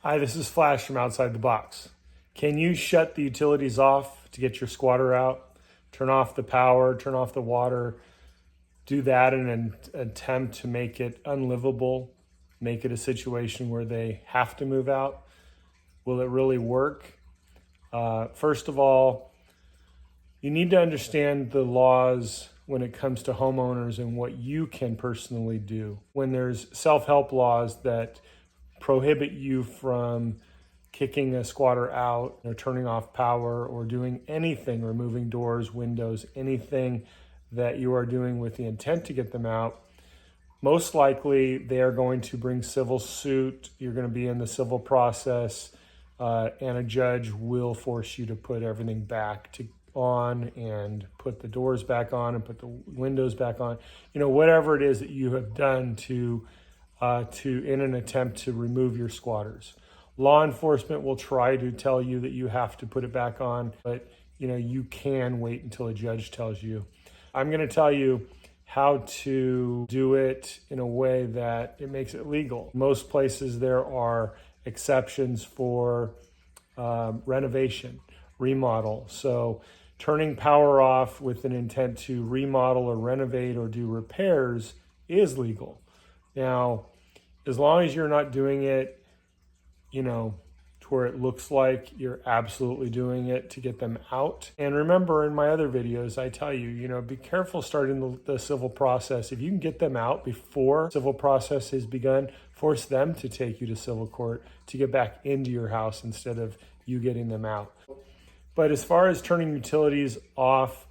Hi, this is Flash from Outside the Box. Can you shut the utilities off to get your squatter out? Turn off the power, turn off the water, do that in an attempt to make it unlivable, make it a situation where they have to move out? Will it really work? First of all, you need to understand the laws when it comes to homeowners and what you can personally do. When there's self-help laws that prohibit you from kicking a squatter out or turning off power or doing anything, removing doors, windows, anything that you are doing with the intent to get them out, most likely they are going to bring civil suit. You're going to be in the civil process, and a judge will force you to put everything back on and put the doors back on and put the windows back on. You know, whatever it is that you have done to in an attempt to remove your squatters. Law enforcement will try to tell you that you have to put it back on, but you can wait until a judge tells you. I'm going to tell you how to do it in a way that it makes it legal. Most places there are exceptions for renovation, remodel. So turning power off with an intent to remodel or renovate or do repairs is legal. Now, as long as you're not doing it, to where it looks like you're absolutely doing it to get them out. And remember, in my other videos, I tell you, be careful starting the civil process. If you can get them out before civil process has begun, force them to take you to civil court to get back into your house instead of you getting them out. But as far as turning utilities off,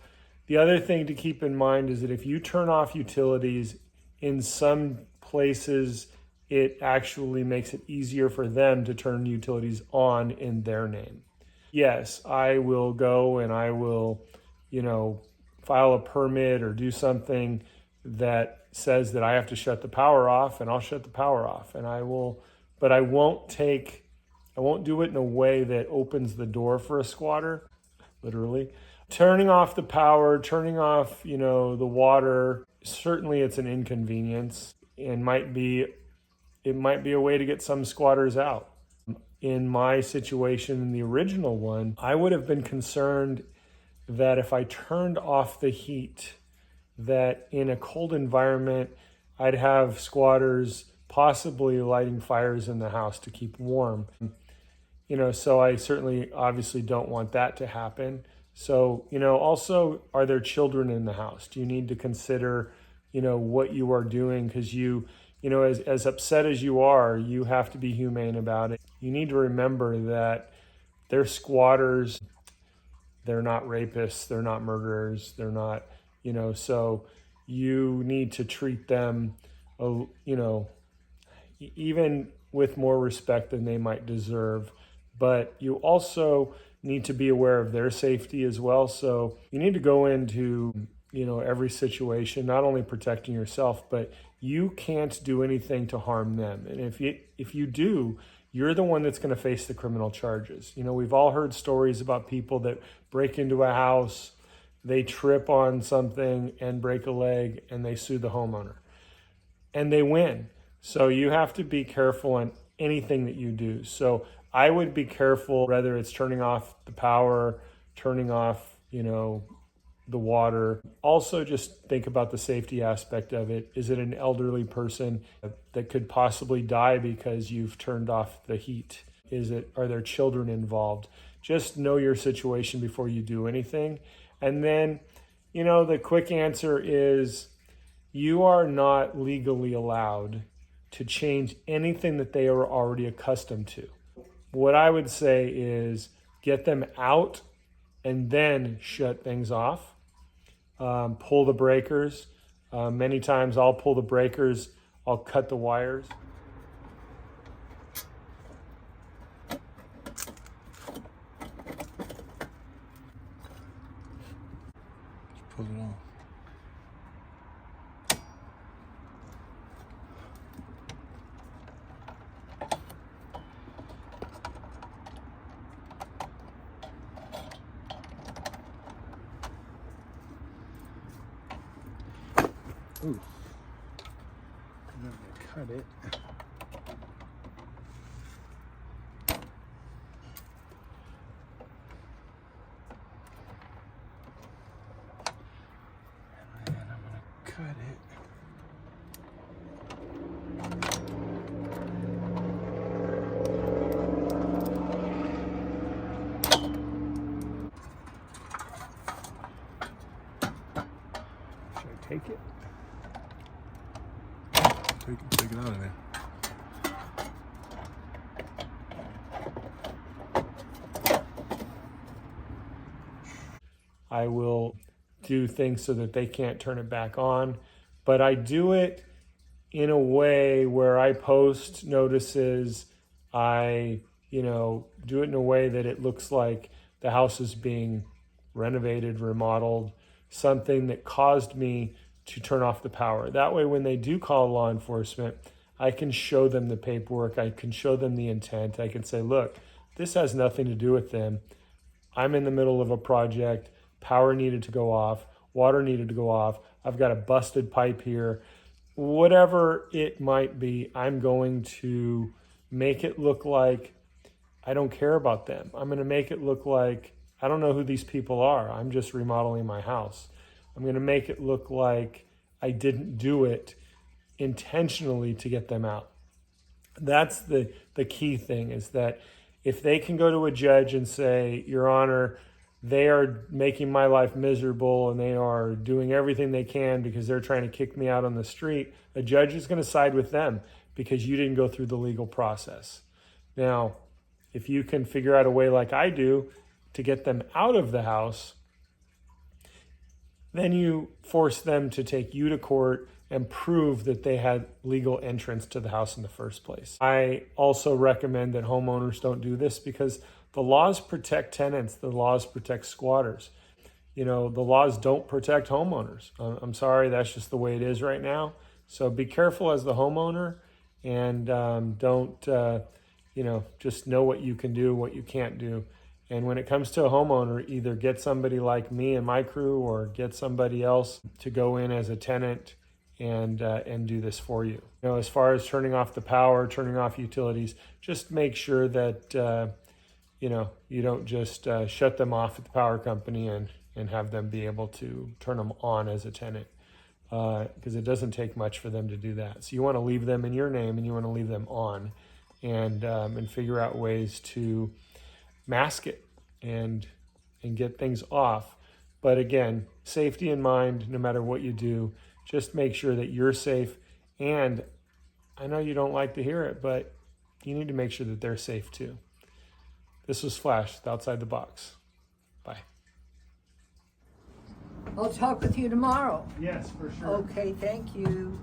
the other thing to keep in mind is that if you turn off utilities, in some places, it actually makes it easier for them to turn utilities on in their name. Yes, I will go and I will, file a permit or do something that says that I have to shut the power off, and I'll shut the power off. And but I won't do it in a way that opens the door for a squatter, literally. Turning off the power, turning off, the water, certainly it's an inconvenience and it might be a way to get some squatters out. In my situation, in the original one, I would have been concerned that if I turned off the heat, that in a cold environment, I'd have squatters possibly lighting fires in the house to keep warm. So I certainly obviously don't want that to happen. So, also, are there children in the house? Do you need to consider, what you are doing? Because as upset as you are, you have to be humane about it. You need to remember that they're squatters. They're not rapists. They're not murderers. They're not, so you need to treat them, even with more respect than they might deserve. But you also need to be aware of their safety as well. So you need to go into every situation, not only protecting yourself, but you can't do anything to harm them. And if you do, you're the one that's going to face the criminal charges. We've all heard stories about people that break into a house, they trip on something and break a leg, and they sue the homeowner. And they win. So you have to be careful on anything that you do. So I would be careful, whether it's turning off the power, turning off, the water. Also, just think about the safety aspect of it. Is it an elderly person that could possibly die because you've turned off the heat? Are there children involved? Just know your situation before you do anything. And then, the quick answer is you are not legally allowed to change anything that they are already accustomed to. What I would say is get them out and then shut things off. Pull the breakers. Many times I'll pull the breakers, I'll cut the wires. Pull it off. Ooh. I'm gonna cut it. Take it. Take it out of there. I will do things so that they can't turn it back on, but I do it in a way where I post notices. I, do it in a way that it looks like the house is being renovated, remodeled, something that caused me to turn off the power. That way, when they do call law enforcement, I can show them the paperwork. I can show them the intent. I can say, look, this has nothing to do with them. I'm in the middle of a project. Power needed to go off. Water needed to go off. I've got a busted pipe here. Whatever it might be, I'm going to make it look like I don't care about them. I'm going to make it look like I don't know who these people are. I'm just remodeling my house. I'm going to make it look like I didn't do it intentionally to get them out. That's the key thing, is that if they can go to a judge and say, Your Honor, they are making my life miserable and they are doing everything they can because they're trying to kick me out on the street, a judge is going to side with them because you didn't go through the legal process. Now, if you can figure out a way like I do to get them out of the house, then you force them to take you to court and prove that they had legal entrance to the house in the first place. I also recommend that homeowners don't do this because the laws protect tenants, the laws protect squatters. The laws don't protect homeowners. I'm sorry, that's just the way it is right now. So be careful as the homeowner, and don't, just know what you can do, what you can't do. And when it comes to a homeowner, either get somebody like me and my crew or get somebody else to go in as a tenant and do this for you. As far as turning off the power, turning off utilities, just make sure that, you don't just shut them off at the power company and have them be able to turn them on as a tenant, because it doesn't take much for them to do that. So you want to leave them in your name and you want to leave them on, and figure out ways to mask it and get things off. But again, safety in mind, no matter what you do, just make sure that you're safe. And I know you don't like to hear it, but you need to make sure that they're safe too. This was Flash, with Outside the Box. Bye. I'll talk with you tomorrow. Yes, for sure. Okay, thank you.